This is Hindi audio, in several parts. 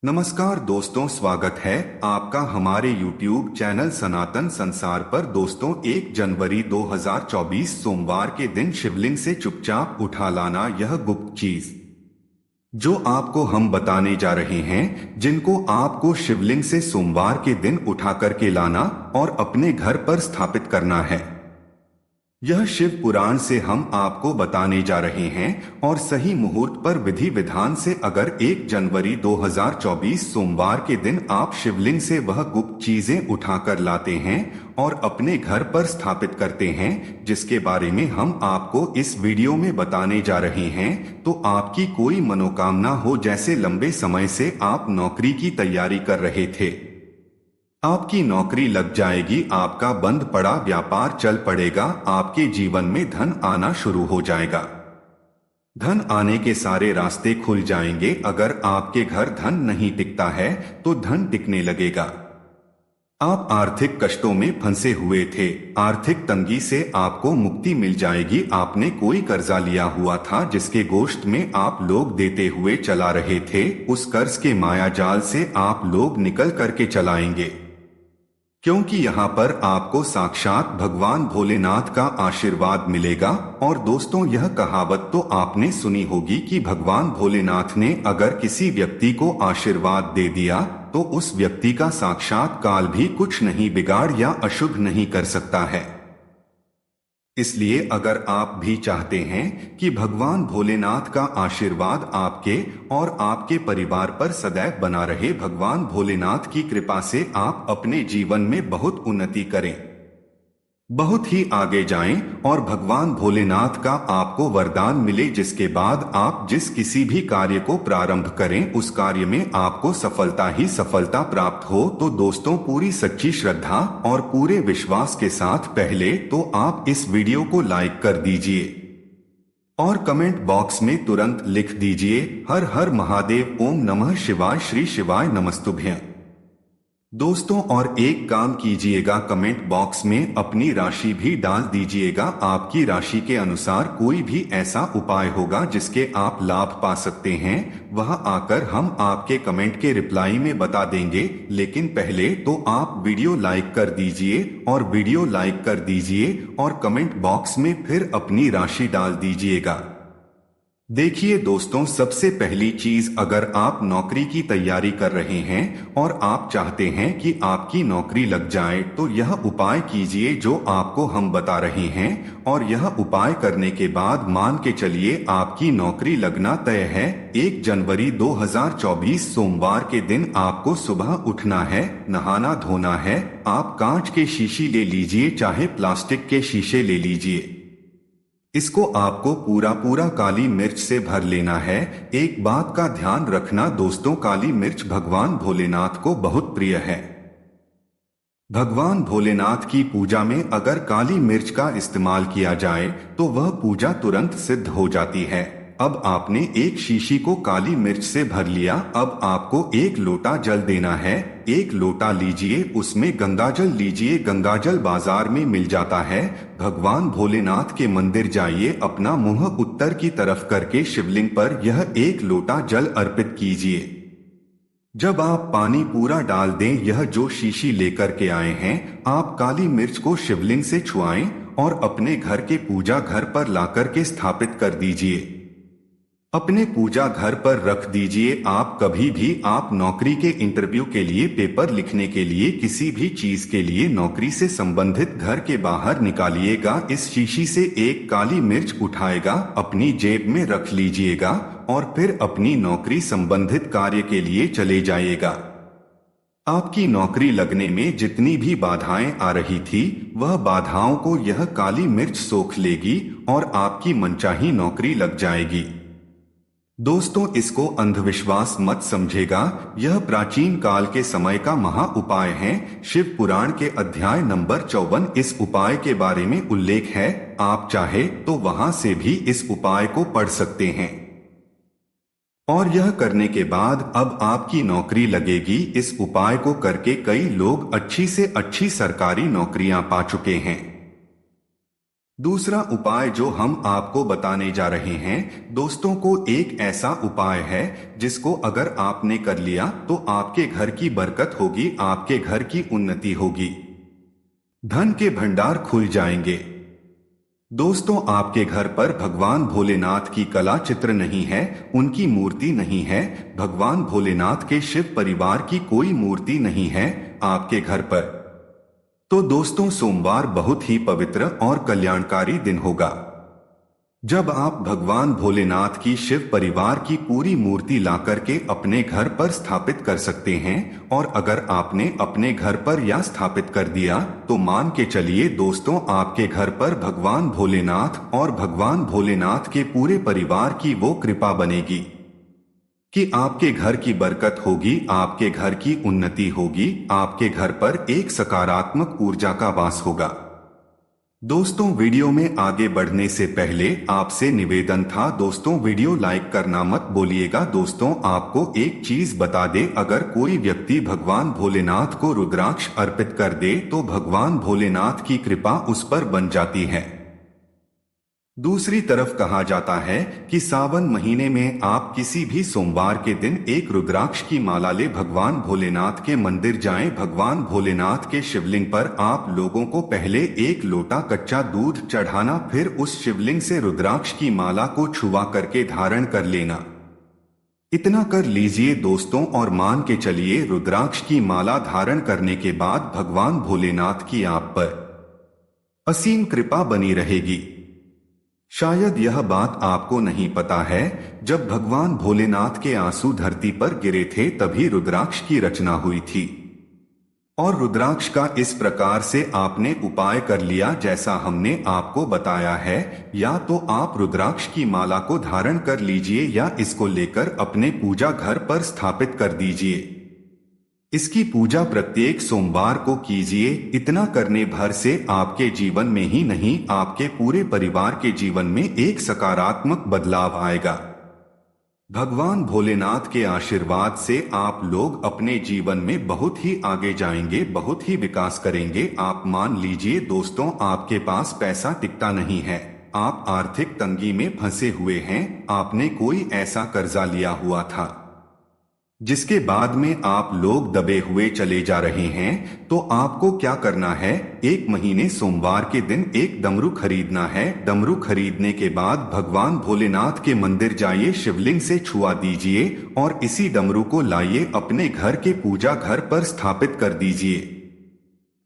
नमस्कार दोस्तों, स्वागत है आपका हमारे YouTube चैनल सनातन संसार पर। दोस्तों, 1 जनवरी 2024 सोमवार के दिन शिवलिंग से चुपचाप उठा लाना, यह गुप्त चीज जो आपको हम बताने जा रहे हैं, जिनको आपको शिवलिंग से सोमवार के दिन उठा करके लाना और अपने घर पर स्थापित करना है। यह शिव पुराण से हम आपको बताने जा रहे हैं और सही मुहूर्त पर विधि विधान से अगर 1 जनवरी 2024 सोमवार के दिन आप शिवलिंग से वह गुप्त चीजें उठाकर लाते हैं और अपने घर पर स्थापित करते हैं, जिसके बारे में हम आपको इस वीडियो में बताने जा रहे हैं, तो आपकी कोई मनोकामना हो। जैसे लंबे समय से आप नौकरी की तैयारी कर रहे थे, आपकी नौकरी लग जाएगी, आपका बंद पड़ा व्यापार चल पड़ेगा, आपके जीवन में धन आना शुरू हो जाएगा, धन आने के सारे रास्ते खुल जाएंगे। अगर आपके घर धन नहीं टिकता है तो धन टिकने लगेगा। आप आर्थिक कष्टों में फंसे हुए थे, आर्थिक तंगी से आपको मुक्ति मिल जाएगी। आपने कोई कर्जा लिया हुआ था जिसके गोश्त में आप लोग देते हुए चला रहे थे, उस कर्ज के माया जाल से आप लोग निकल करके चलाएंगे, क्योंकि यहाँ पर आपको साक्षात भगवान भोलेनाथ का आशीर्वाद मिलेगा। और दोस्तों, यह कहावत तो आपने सुनी होगी कि भगवान भोलेनाथ ने अगर किसी व्यक्ति को आशीर्वाद दे दिया तो उस व्यक्ति का साक्षात काल भी कुछ नहीं बिगाड़ या अशुभ नहीं कर सकता है। इसलिए अगर आप भी चाहते हैं कि भगवान भोलेनाथ का आशीर्वाद आपके और आपके परिवार पर सदैव बना रहे, भगवान भोलेनाथ की कृपा से आप अपने जीवन में बहुत उन्नति करें, बहुत ही आगे जाएं और भगवान भोलेनाथ का आपको वरदान मिले, जिसके बाद आप जिस किसी भी कार्य को प्रारंभ करें उस कार्य में आपको सफलता ही सफलता प्राप्त हो, तो दोस्तों, पूरी सच्ची श्रद्धा और पूरे विश्वास के साथ पहले तो आप इस वीडियो को लाइक कर दीजिए और कमेंट बॉक्स में तुरंत लिख दीजिए हर हर महादेव, ओम नमः शिवाय, श्री शिवाय नमस्तुभ्यं। दोस्तों, और एक काम कीजिएगा, कमेंट बॉक्स में अपनी राशि भी डाल दीजिएगा। आपकी राशि के अनुसार कोई भी ऐसा उपाय होगा जिसके आप लाभ पा सकते हैं, वह आकर हम आपके कमेंट के रिप्लाई में बता देंगे। लेकिन पहले तो आप वीडियो लाइक कर दीजिए और वीडियो लाइक कर दीजिए और कमेंट बॉक्स में फिर अपनी राशि डाल दीजिएगा। देखिए दोस्तों, सबसे पहली चीज, अगर आप नौकरी की तैयारी कर रहे हैं और आप चाहते हैं कि आपकी नौकरी लग जाए, तो यह उपाय कीजिए जो आपको हम बता रहे हैं। और यह उपाय करने के बाद मान के चलिए आपकी नौकरी लगना तय है। 1 जनवरी 2024 सोमवार के दिन आपको सुबह उठना है, नहाना धोना है। आप कांच के शीशी ले लीजिए, चाहे प्लास्टिक के शीशे ले लीजिए। इसको आपको पूरा काली मिर्च से भर लेना है। एक बात का ध्यान रखना दोस्तों, काली मिर्च भगवान भोलेनाथ को बहुत प्रिय है। भगवान भोलेनाथ की पूजा में अगर काली मिर्च का इस्तेमाल किया जाए तो वह पूजा तुरंत सिद्ध हो जाती है। अब आपने एक शीशी को काली मिर्च से भर लिया। अब आपको 1 लोटा जल देना है। 1 लोटा लीजिए, उसमें गंगाजल लीजिए। गंगाजल बाजार में मिल जाता है। भगवान भोलेनाथ के मंदिर जाइए, अपना मुंह उत्तर की तरफ करके शिवलिंग पर यह 1 लोटा जल अर्पित कीजिए। जब आप पानी पूरा डाल दें, यह जो शीशी लेकर के आए हैं, आप काली मिर्च को शिवलिंग से छुआएं और अपने घर के पूजा घर पर लाकर के स्थापित कर दीजिए। अपने पूजा घर पर रख दीजिए। आप कभी भी आप नौकरी के इंटरव्यू के लिए, पेपर लिखने के लिए, किसी भी चीज के लिए नौकरी से संबंधित घर के बाहर निकालिएगा। इस शीशी से 1 काली मिर्च उठाएगा, अपनी जेब में रख लीजिएगा और फिर अपनी नौकरी संबंधित कार्य के लिए चले जाइएगा। आपकी नौकरी लगने में जितनी भी बाधाएं आ रही थी, वह बाधाओं को यह काली मिर्च सोख लेगी और आपकी मनचाही नौकरी लग जाएगी। दोस्तों, इसको अंधविश्वास मत समझेगा, यह प्राचीन काल के समय का महा उपाय है। शिव पुराण के अध्याय नंबर 54 इस उपाय के बारे में उल्लेख है। आप चाहे तो वहां से भी इस उपाय को पढ़ सकते हैं। और यह करने के बाद अब आपकी नौकरी लगेगी। इस उपाय को करके कई लोग अच्छी से अच्छी सरकारी नौकरियां पा चुके हैं। दूसरा उपाय जो हम आपको बताने जा रहे हैं दोस्तों को एक ऐसा उपाय है जिसको अगर आपने कर लिया तो आपके घर की बरकत होगी, आपके घर की उन्नति होगी, धन के भंडार खुल जाएंगे। दोस्तों आपके घर पर भगवान भोलेनाथ की कला चित्र नहीं है, उनकी मूर्ति नहीं है, भगवान भोलेनाथ के शिव परिवार की कोई मूर्ति नहीं है आपके घर पर, तो दोस्तों सोमवार बहुत ही पवित्र और कल्याणकारी दिन होगा जब आप भगवान भोलेनाथ की शिव परिवार की पूरी मूर्ति ला करके अपने घर पर स्थापित कर सकते हैं। और अगर आपने अपने घर पर या स्थापित कर दिया तो मान के चलिए दोस्तों आपके घर पर भगवान भोलेनाथ और भगवान भोलेनाथ के पूरे परिवार की वो कृपा बनेगी कि आपके घर की बरकत होगी, आपके घर की उन्नति होगी, आपके घर पर एक सकारात्मक ऊर्जा का वास होगा। दोस्तों वीडियो में आगे बढ़ने से पहले आपसे निवेदन था दोस्तों वीडियो लाइक करना मत भूलिएगा। दोस्तों आपको एक चीज बता दे, अगर कोई व्यक्ति भगवान भोलेनाथ को रुद्राक्ष अर्पित कर दे तो भगवान भोलेनाथ की कृपा उस पर बन जाती है। दूसरी तरफ कहा जाता है कि सावन महीने में आप किसी भी सोमवार के दिन एक रुद्राक्ष की माला ले भगवान भोलेनाथ के मंदिर जाएं। भगवान भोलेनाथ के शिवलिंग पर आप लोगों को पहले एक लोटा कच्चा दूध चढ़ाना, फिर उस शिवलिंग से रुद्राक्ष की माला को छुआ करके धारण कर लेना। इतना कर लीजिए दोस्तों और मान के चलिए रुद्राक्ष की माला धारण करने के बाद भगवान भोलेनाथ की आप पर असीम कृपा बनी रहेगी। शायद यह बात आपको नहीं पता है, जब भगवान भोलेनाथ के आंसू धरती पर गिरे थे तभी रुद्राक्ष की रचना हुई थी। और रुद्राक्ष का इस प्रकार से आपने उपाय कर लिया जैसा हमने आपको बताया है, या तो आप रुद्राक्ष की माला को धारण कर लीजिए या इसको लेकर अपने पूजा घर पर स्थापित कर दीजिए। इसकी पूजा प्रत्येक सोमवार को कीजिए। इतना करने भर से आपके जीवन में ही नहीं आपके पूरे परिवार के जीवन में एक सकारात्मक बदलाव आएगा। भगवान भोलेनाथ के आशीर्वाद से आप लोग अपने जीवन में बहुत ही आगे जाएंगे, बहुत ही विकास करेंगे। आप मान लीजिए दोस्तों आपके पास पैसा टिकता नहीं है, आप आर्थिक तंगी में फंसे हुए हैं, आपने कोई ऐसा कर्जा लिया हुआ था जिसके बाद में आप लोग दबे हुए चले जा रहे हैं, तो आपको क्या करना है, एक महीने सोमवार के दिन एक डमरू खरीदना है। डमरू खरीदने के बाद भगवान भोलेनाथ के मंदिर जाइए, शिवलिंग से छुआ दीजिए और इसी डमरू को लाइए अपने घर के पूजा घर पर स्थापित कर दीजिए।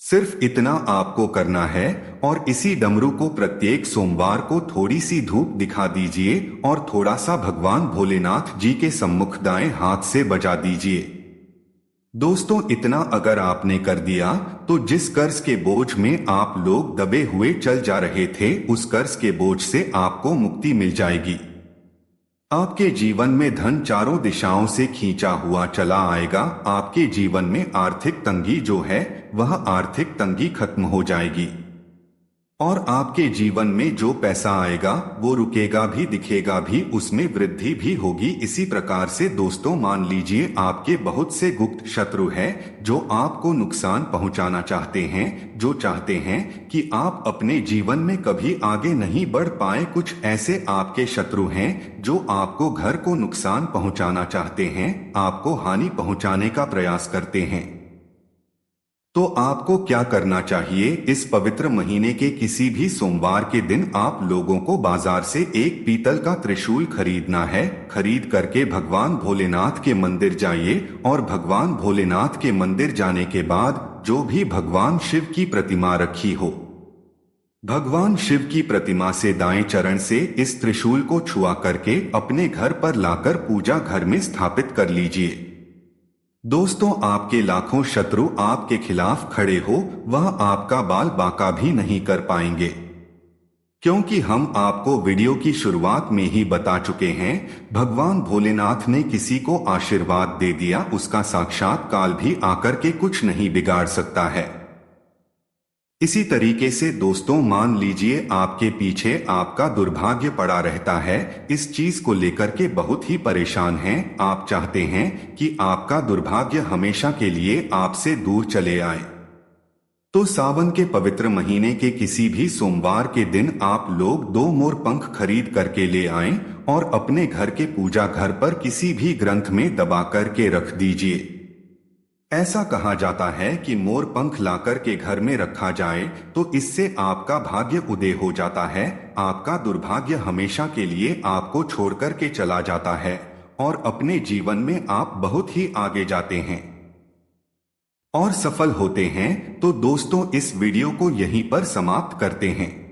सिर्फ इतना आपको करना है और इसी डमरू को प्रत्येक सोमवार को थोड़ी सी धूप दिखा दीजिए और थोड़ा सा भगवान भोलेनाथ जी के सम्मुख दाएं हाथ से बजा दीजिए। दोस्तों इतना अगर आपने कर दिया तो जिस कर्ज के बोझ में आप लोग दबे हुए चल जा रहे थे, उस कर्ज के बोझ से आपको मुक्ति मिल जाएगी। आपके जीवन में धन चारों दिशाओं से खींचा हुआ चला आएगा। आपके जीवन में आर्थिक तंगी जो है वह आर्थिक तंगी खत्म हो जाएगी और आपके जीवन में जो पैसा आएगा वो रुकेगा भी, दिखेगा भी, उसमें वृद्धि भी होगी। इसी प्रकार से दोस्तों मान लीजिए आपके बहुत से गुप्त शत्रु हैं जो आपको नुकसान पहुंचाना चाहते हैं, जो चाहते हैं कि आप अपने जीवन में कभी आगे नहीं बढ़ पाए। कुछ ऐसे आपके शत्रु हैं जो आपको घर को नुकसान पहुंचाना चाहते हैं, आपको हानि पहुंचाने का प्रयास करते हैं। तो आपको क्या करना चाहिए, इस पवित्र महीने के किसी भी सोमवार के दिन आप लोगों को बाजार से एक पीतल का त्रिशूल खरीदना है। खरीद करके भगवान भोलेनाथ के मंदिर जाइए और भगवान भोलेनाथ के मंदिर जाने के बाद जो भी भगवान शिव की प्रतिमा रखी हो, भगवान शिव की प्रतिमा से दाएं चरण से इस त्रिशूल को छुआ करके अपने घर पर लाकर पूजा घर में स्थापित कर लीजिए। दोस्तों आपके लाखों शत्रु आपके खिलाफ खड़े हो, वह आपका बाल बांका भी नहीं कर पाएंगे, क्योंकि हम आपको वीडियो की शुरुआत में ही बता चुके हैं, भगवान भोलेनाथ ने किसी को आशीर्वाद दे दिया, उसका साक्षात काल भी आकर के कुछ नहीं बिगाड़ सकता है। इसी तरीके से दोस्तों मान लीजिए आपके पीछे आपका दुर्भाग्य पड़ा रहता है, इस चीज को लेकर के बहुत ही परेशान हैं, आप चाहते हैं कि आपका दुर्भाग्य हमेशा के लिए आपसे दूर चले आए। तो सावन के पवित्र महीने के किसी भी सोमवार के दिन आप लोग 2 मोर पंख खरीद करके ले आएं और अपने घर के पूजा घर पर किसी भी ग्रंथ में दबा करके रख दीजिए। ऐसा कहा जाता है कि मोर पंख लाकर के घर में रखा जाए तो इससे आपका भाग्य उदय हो जाता है, आपका दुर्भाग्य हमेशा के लिए आपको छोड़ करके चला जाता है और अपने जीवन में आप बहुत ही आगे जाते हैं और सफल होते हैं। तो दोस्तों, इस वीडियो को यहीं पर समाप्त करते हैं।